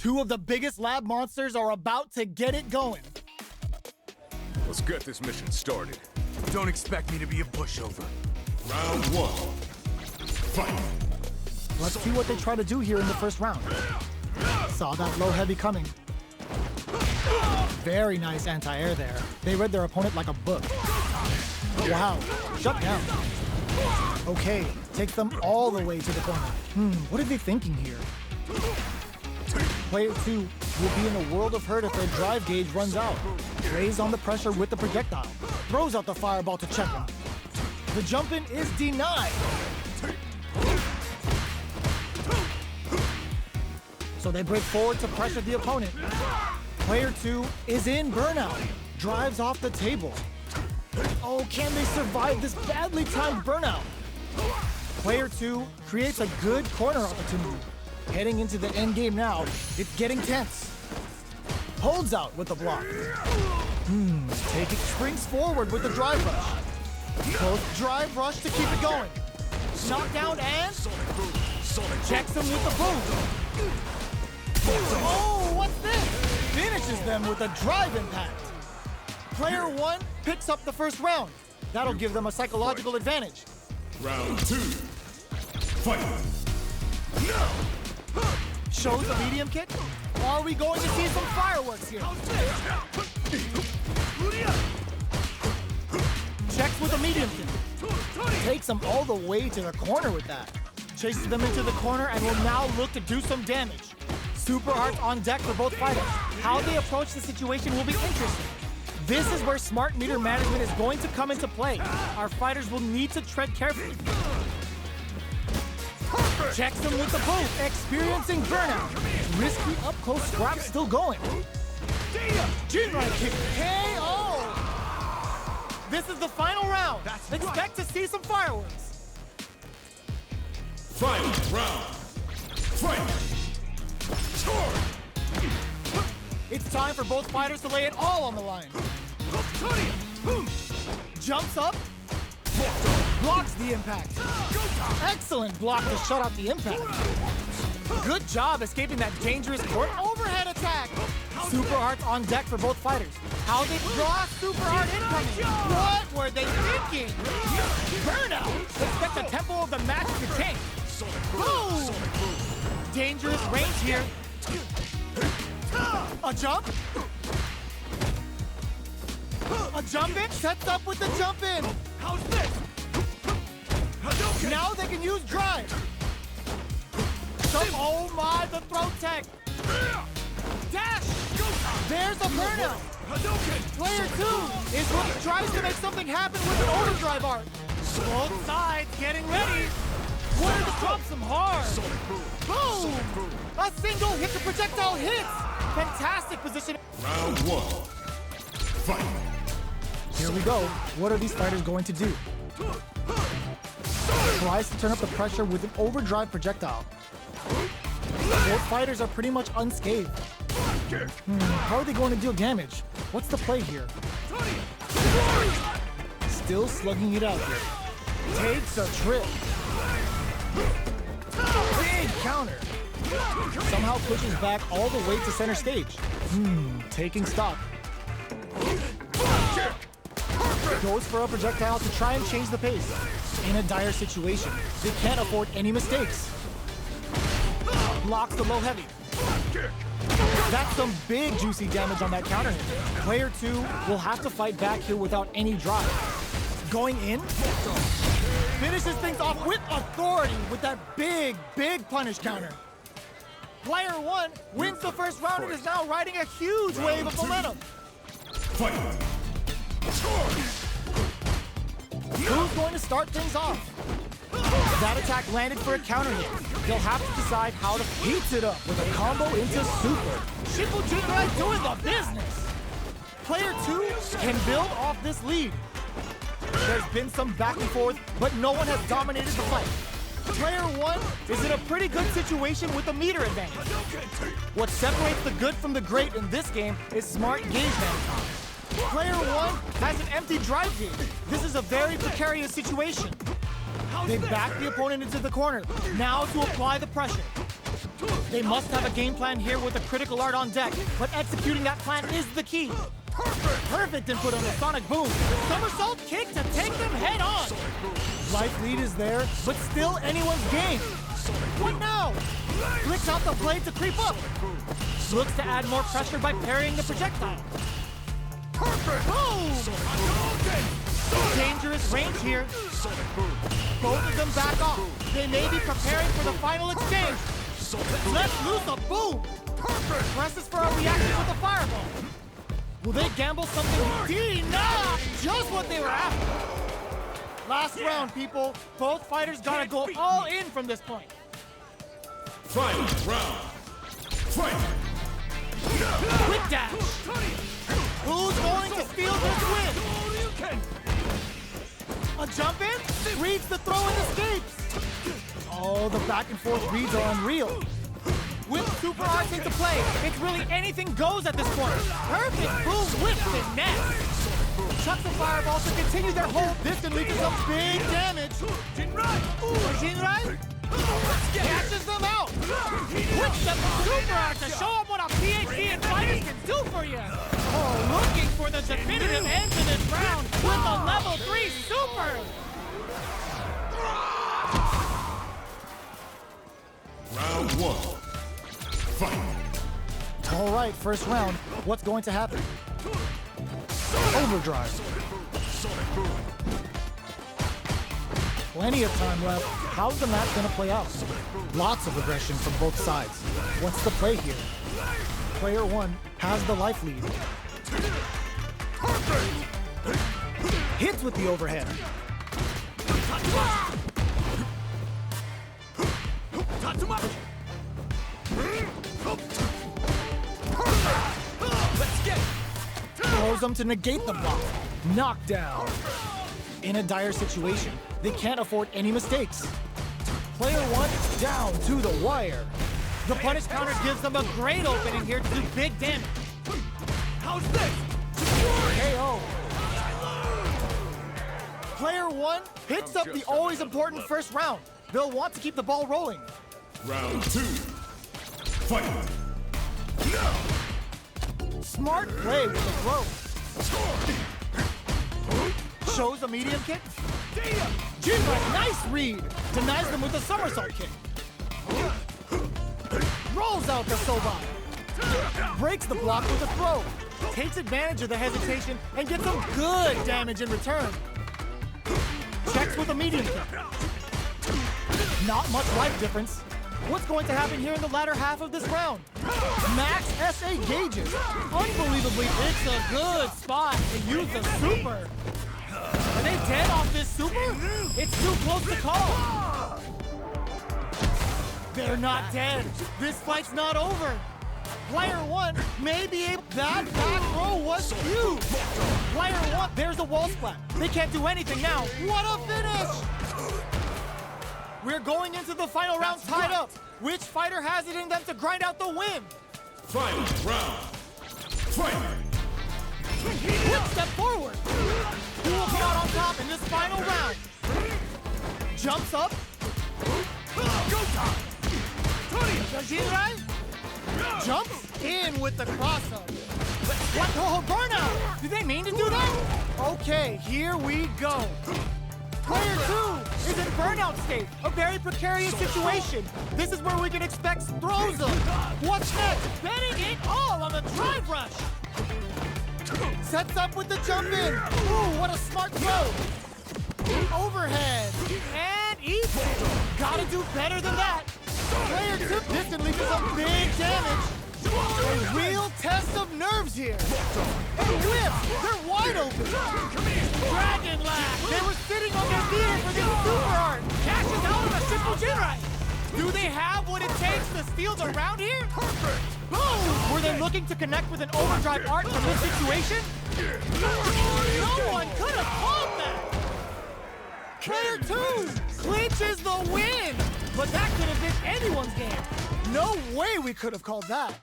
Two of the biggest lab monsters are about to get it going. Let's get this mission started. Don't expect me to be a pushover. Round one. Fight! Let's see what they try to do here in the first round. Saw that low heavy coming. Very nice anti-air there. They read their opponent like a book. Wow, shut down. Okay, takes them all the way to the corner. What are they thinking here? Player 2 will be in a world of hurt if their drive gauge runs out. Lays on the pressure with the projectile. Throws out the fireball to check him. The jump in is denied. So they break forward to pressure the opponent. Player 2 is in burnout. Drives off the table. Oh, can they survive this badly timed burnout? Player 2 creates a good corner opportunity. Heading into the end game now, it's getting tense. Holds out with the block. Springs forward with the drive rush. Both drive rush to keep it going. Knockdown and checks him with the boom. Oh, what's this? Finishes them with a drive impact. Player 1 picks up the first round. That'll give them a psychological advantage. Round two. Fight! Shows the medium kick. Are we going to see some fireworks here? Checks with a medium kick. Takes them all the way to the corner with that. Chases them into the corner and will now look to do some damage. Super Arts on deck for both fighters. How they approach the situation will be interesting. This is where smart meter management is going to come into play. Our fighters will need to tread carefully. Checks them with the boot, experiencing burnout. Risky up-close scrap still going. Jinrai kick, KO! This is the final round. Expect to see some fireworks. Final round. Fight! It's time for both fighters to lay it all on the line. Jumps up. Blocks the impact. Excellent block to shut out the impact. Good job escaping that dangerous court overhead attack. Super Arts on deck for both fighters. How they draw Super Art incoming. What were they thinking? Burnout. Expect the tempo of the match to change. Boom! Dangerous range here. A jump? A jump in? Sets up with the jump in. How's this? Now they can use drive. Oh my, the throw tech. Dash. There's a burnout. Player 2 is what tries to make something happen with an overdrive art. Both sides getting ready. Wanted to drop some hard. Boom! A single hit the projectile hits. Fantastic position. Round one. Fight! Here we go. What are these fighters going to do? Tries to turn up the pressure with an overdrive projectile. Both fighters are pretty much unscathed. How are they going to deal damage? What's the play here? Still slugging it out here. Takes a trip. Big counter. Somehow pushes back all the way to center stage. Taking stock. Goes for a projectile to try and change the pace. In a dire situation, they can't afford any mistakes. Blocks the low heavy. That's some big juicy damage on that counter hit. Player 2 will have to fight back here without any drive. Going in. Finishes things off with authority with that big punish counter. Player 1 wins the first round and is now riding a huge wave of momentum. Fight! Who's going to start things off? That attack landed for a counter hit. They'll have to decide how to heat it up with a combo into super. Shippo Jinrai doing the business. Player 2 can build off this lead. There's been some back and forth, but no one has dominated the fight. Player 1 is in a pretty good situation with a meter advantage. What separates the good from the great in this game is smart gauge management. Player 1 has an empty drive gauge. This is a very precarious situation. They back the opponent into the corner, now to apply the pressure. They must have a game plan here with a critical art on deck, but executing that plan is the key. Perfect input on the Sonic Boom. Somersault kick to take them head on. Life lead is there, but still anyone's game. What now? Flicks out the blade to creep up. Looks to add more pressure by parrying the projectile. Boom! Dangerous range here. Both of them back off. They may be preparing for the final exchange. Let's loose a boom! Presses for a reaction with a fireball. Will they gamble something? Nah! Just what they were after. Last round, people. Both fighters gotta go all in from this point. Final round. Fight! Quick dash. Who's going to steal this win? A jump in? Reads the throw and escapes. Oh, the back and forth reads are unreal. With super arts into play, it's really anything goes at this point. Perfect boom whips and net. Chucks a fireball to continue their hold. This can lead to some big damage. Jinrai catches them out. Whips them with super art to show them what a PhD in fighters can do for you. Oh, looking for the definitive end to this round with a level 3 super. Round 1. Fight! All right, first round. What's going to happen? Overdrive. Plenty of time left. How's the match going to play out? Lots of aggression from both sides. What's the play here? Player 1 has the life lead. Hits with the overhead. Throws them to negate the block. Knockdown. In a dire situation, they can't afford any mistakes. Player 1 down to the wire. The punish counter gives them a great opening here to do big damage. How's this? KO. Player 1 picks up the always important first round. They'll want to keep the ball rolling. Round 2. Fight! Smart play with the throw. Shows a medium kick. Jinrai, nice read. Denies them with a somersault kick. Rolls out the Soba. Breaks the block with a throw. Takes advantage of the hesitation and gets some good damage in return. Checks with a medium kick. Not much life difference. What's going to happen here in the latter half of this round? Max SA gauges. Unbelievably, it's a good spot to use the super. Are they dead off this super? It's too close to call. They're not dead. This fight's not over. Player 1 may be able... That back row was huge. Player 1, there's a wall splat. They can't do anything now. What a finish! We're going into the final round tied up. Which fighter has it in them to grind out the win? Final round. Fight! Quick step forward. Who will come out on top in this final round? Jumps up. Go time. Jinrai jumps in with the cross-up. What? Oh, burnout! Did they mean to do that? Okay, here we go. Player 2 is in burnout state, a very precarious situation. This is where we can expect throws them. What's next? Betting it all on the drive rush. Sets up with the jump in. Ooh, what a smart throw. Overhead. And easy. Gotta do better than that. Player 2 distantly for some big damage. A real test of nerves here. A whip. They're wide open. Dragon Lash. They were sitting on their feet for this super art. Cashes out of a simple Jinrai. Do they have what it takes to steal the round here? Boom! Were they looking to connect with an overdrive art from this situation? No one could have called that! Player 2 clinches the win! But that could have been anyone's game. No way we could have called that.